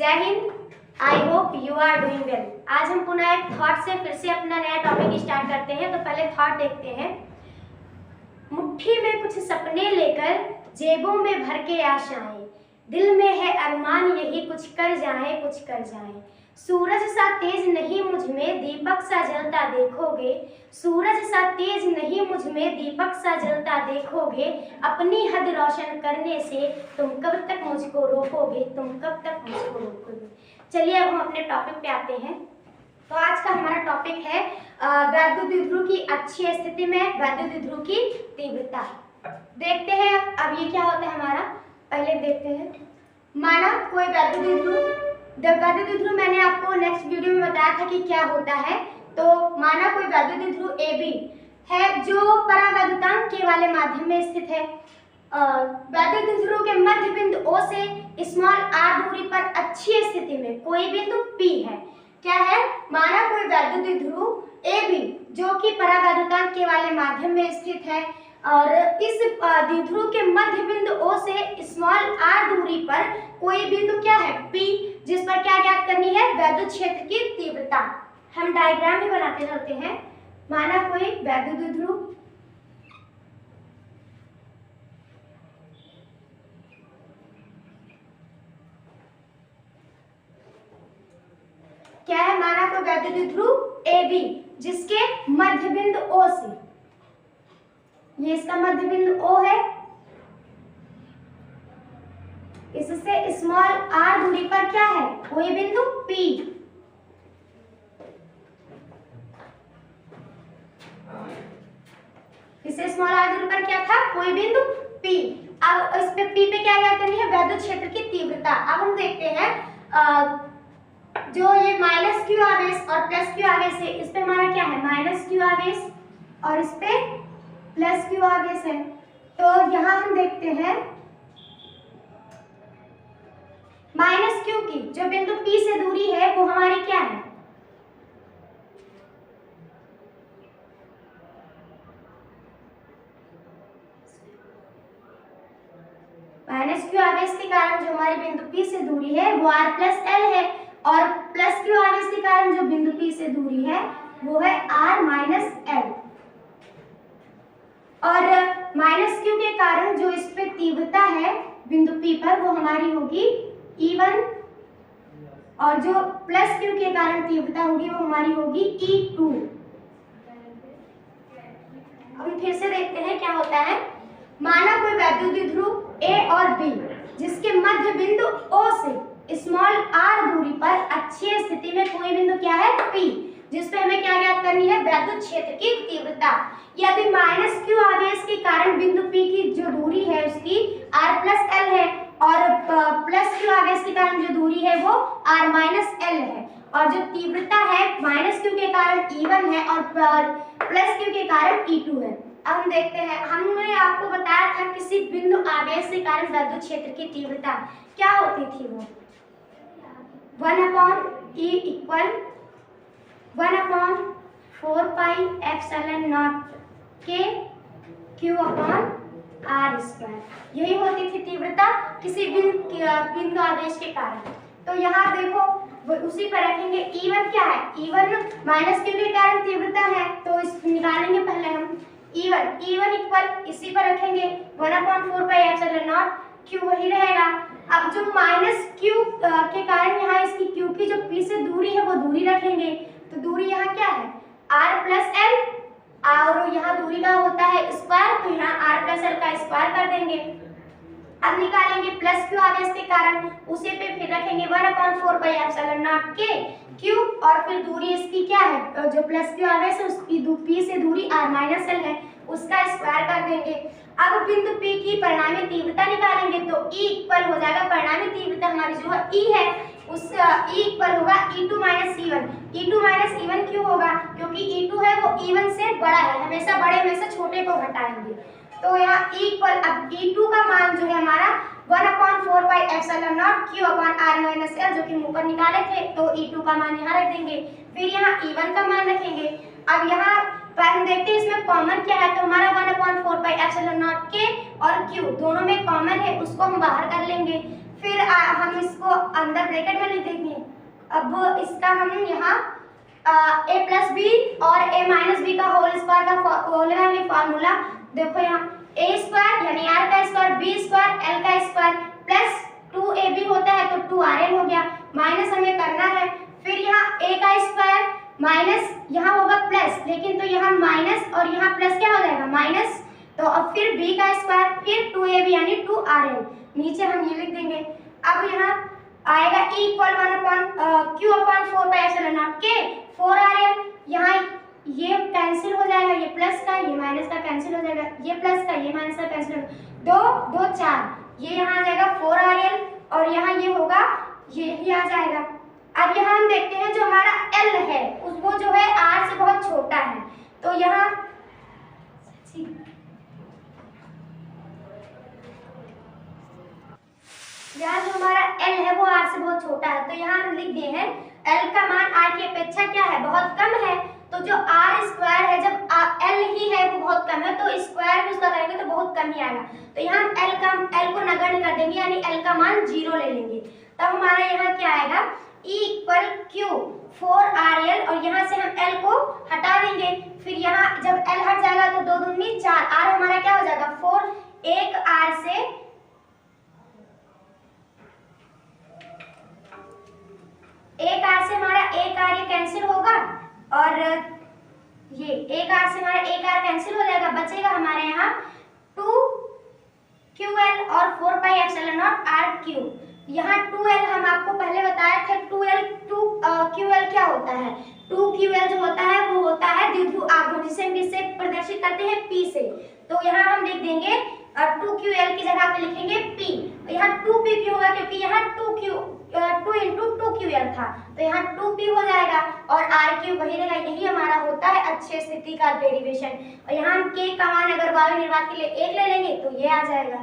जय हिंद। I hope you are doing well. आज हम पुनः एक थॉट से फिर से अपना नया टॉपिक स्टार्ट करते हैं। तो पहले थॉट देखते हैं। मुट्ठी में कुछ सपने लेकर जेबों में भर के आशाएं, दिल में है अरमान यही कुछ कर जाएं, कुछ कर जाएं। सूरज सा तेज नहीं मुझ में दीपक सा जलता देखोगे, सूरज सा तेज नहीं मुझ में दीपक सा जलता देखोगे। अपनी हद रोशन करने से तुम कब तक मुझको रोकोगे, तुम कब तक मुझको रोकोगे। चलिए अब हम अपने टॉपिक पे आते हैं। तो आज का हमारा टॉपिक है वैद्युत द्विध्रुव की अच्छी स्थिति में वैद्युत द्विध्रुव की तीव्रता। देखते हैं अब ये क्या होता है हमारा। पहले देखते हैं, माना कोई वैद्युत द्विध्रुव। वैद्युत द्विध्रुव मैंने आपको नेक्स्ट वीडियो में बताया था कि क्या होता है। तो माना कोई वैद्युत द्विध्रुव AB है जो परावैद्युतांक के वाले माध्यम में स्थित है। वैद्युत द्विध्रुव के मध्य बिंदु O से स्मॉल r दूरी पर अच्छी स्थिति में कोई बिंदु P है। क्या है? माना कोई वैद्युत द्विध्रुव AB जो कि परावैद्युतांक के वाले माध्यम में स्थित है और इस द्विध्रुव के मध्य बिंदु O से स्मॉल r दूरी पर कोई बिंदु क्या है? P, जिस पर क्या ज्ञात करनी है? वैद्युत क्षेत्र की तीव्रता। हम डायग्राम भी बनाते चलते हैं। माना कोई वैद्युत द्विध्रुव क्या है? माना कोई वैद्युत द्विध्रुव AB जिसके मध्य बिंदु O से, ये इसका मध्य बिंदु O है, इससे स्मॉल r दूरी पर क्या है? कोई बिंदु P। इससे स्मॉल r दूरी पर क्या था? कोई बिंदु P। अब इस पे P पे क्या ज्ञात करनी है? वैद्युत क्षेत्र की तीव्रता। अब हम देखते हैं जो ये माइनस Q आवेश और प्लस Q आवेश है, इस पे हमारा क्या है? माइनस Q आवेश और इस पे प्लस Q आवेश है। तो यहाँ हम देखते हैं माइनस Q की जो बिंदु P से दूरी है वो हमारी क्या है? माइनस Q आवेश के कारण जो हमारी बिंदु P से दूरी है वो R प्लस L है और प्लस Q आवेश के कारण जो बिंदु P से दूरी है वो है R माइनस L। और माइनस Q के कारण जो इस पे तीव्रता है बिंदु P पर वो हमारी होगी E1 और जो प्लस Q के कारण तीव्रता होगी वो हमारी होगी E2। अब फिर से देखते हैं क्या होता है। माना कोई वैद्युत द्विध्रुव A और B जिसके मध्य बिंदु O से स्मॉल r दूरी पर अच्छी स्थिति में कोई बिंदु क्या है? P, जिस पे हमें क्या ज्ञात करनी है? वैद्युत क्षेत्र की तीव्रता। यदि माइनस Q आवेश के कारण बिंदु P की जो दूरी है उसकी R प्लस L है और प्लस Q आवेश के कारण जो दूरी है वो R माइनस L है और जो तीव्रता है माइनस Q के कारण E1 है और प्लस Q के कारण E2 है। अब हम देखते हैं, हमने आपको बताया था किसी बिंदु आवेश के कारण वैद्युत क्षेत्र की तीव्रता क्या होती थी? वो 1/E equal 1/4 pi epsilon not के Q अपॉन R स्क्वायर, यही होती थी तीव्रता किसी बिंदु आवेश के कारण। तो यहाँ देखो उसी पर रखेंगे। E1 क्या है? E1 माइनस Q के कारण तीव्रता है तो इस निकालेंगे पहले हम E1 इक्वल इसी पर रखेंगे 1/4 पाई एप्सिलॉन नॉट Q वही रहेगा। अब जो माइनस Q के कारण यहाँ इसकी Q की जो P से दूरी है वो दूरी रखेंगे। तो दूरी यहाँ क्या है? R प्लस L और यहाँ दूरी का होता है स्क्वायर, तो यहाँ R प्लस L का स्क्वायर कर देंगे। अब निकालेंगे प्लस Q आवेश के कारण, उसे पे फिर रखेंगे 1/4 पाई एप्सिलॉन नॉट के Q और फिर दूरी इसकी क्या है? जो प्लस Q आवेश है उसकी P से दूरी R माइनस L है, उसका स्क्वायर कर देंगे। अब बिंदु P की परिणामी तीव्रता निकालेंगे तो E इक्वल हो जाएगा, परिणामी तीव्रता हमारी जो है E है उस E इक्वल होगा E2 minus E1। E2 minus E1 क्यों होगा? क्योंकि E2 है वो E1 से बड़ा है, हमेशा बड़े में से छोटे को घटाएंगे। तो यहाँ E इक्वल, अब E2 का मान जो है हमारा 1/4 pi epsilon not Q upon R minus L जो कि हम ऊपर निकाले थे, तो E2 का मान यहाँ रख देंगे। फिर यहाँ E1 का मान रखेंगे। अब यहाँ पर हम देखते हैं इसमें कॉमन क्या है, तो हमारा 1/4 पाई एप्सिलॉन नॉट K और Q दोनों में कॉमन है, उसको हम बाहर कर लेंगे। फिर हम इसको अंदर ब्रैकेट में लिख देंगे। अब इसका हम यहाँ a प्लस बी और a माइनस बी का होल स्क्वायर का होल फार्मूला देखो, यहाँ a स्क्वायर यानी r का स्क्वायर, b स्क्वायर l का स्क्वायर प्लस 2ab होता है तो 2rl हो गया, माइनस हमें करना है। फिर यहाँ a का स्क्वायर माइनस यहाँ होगा प्लस, लेकिन तो यहाँ माइनस और यहाँ प्लस क्या हो जाएगा माइनस, तो अब फिर b का स्क्वायर फिर 2ab यानी 2rl, नीचे हम ये लिख देंगे। अब यहाँ आएगा e equal 1/q/4 pi epsilon not के 4rl, यहाँ ये कैंसिल हो जाएगा, ये प्लस का ये माइनस का कैंसिल हो जाएगा, ये प्लस का ये माइनस का कैंसिल हो जाएगा, 2 2 4, ये यहाँ आ जाएगा 4rl और यहाँ ये होगा ये आ जाएगा। अब यहाँ हम देखते हैं जो हमारा L है वो जो है R से बहुत छोटा है, तो यहाँ जो हमारा L है वो R से बहुत छोटा है, तो यहाँ हम लिख दिए हैं L का मान R की अपेक्षा क्या है बहुत कम है, तो जो R स्क्वायर है जब L ही है वो बहुत कम है तो स्क्वायर भी उसका करेंगे तो बहुत कम ही आएगा, तो यहाँ हम L को नगण्य कर देंगे यानी L का मान 0 ले लेंगे। तब हमारा यहाँ क्या आएगा E इक्वल Q 4rl और यहाँ से हम L को हटा देंगे, फिर यहाँ जब L हट जाएगा तो 2 दूनी 4, R हमारा क्या हो जाएगा 4, एक R से हमारा एक R ये कैंसिल होगा और ये एक R से हमारा एक R कैंसिल हो जाएगा, बचेगा हमारे यहाँ 2ql और 4 पाई एप्सिलॉन नॉट r3। यहाँ 2l हम आपको पहले बताया था, 2ql क्या होता है, 2ql जो होता है वो होता है द्विध्रुव आघूर्ण, जिसे हम किससे प्रदर्शित करते हैं p से, तो यहाँ हम लिख देंगे 2ql की जगह पे लिखेंगे p, यहाँ 2p क्यों होगा क्योंकि यहाँ 2 into 2ql था, तो यहाँ 2p हो जाएगा और r3 वही रहेगा, यही हमारा होता है अच्छे स्थिति का डेरिवेशन। और यहाँ हम k का मान अगर वायु निर्वात के लिए 1 ले लेंगे तो ये आ जाएगा।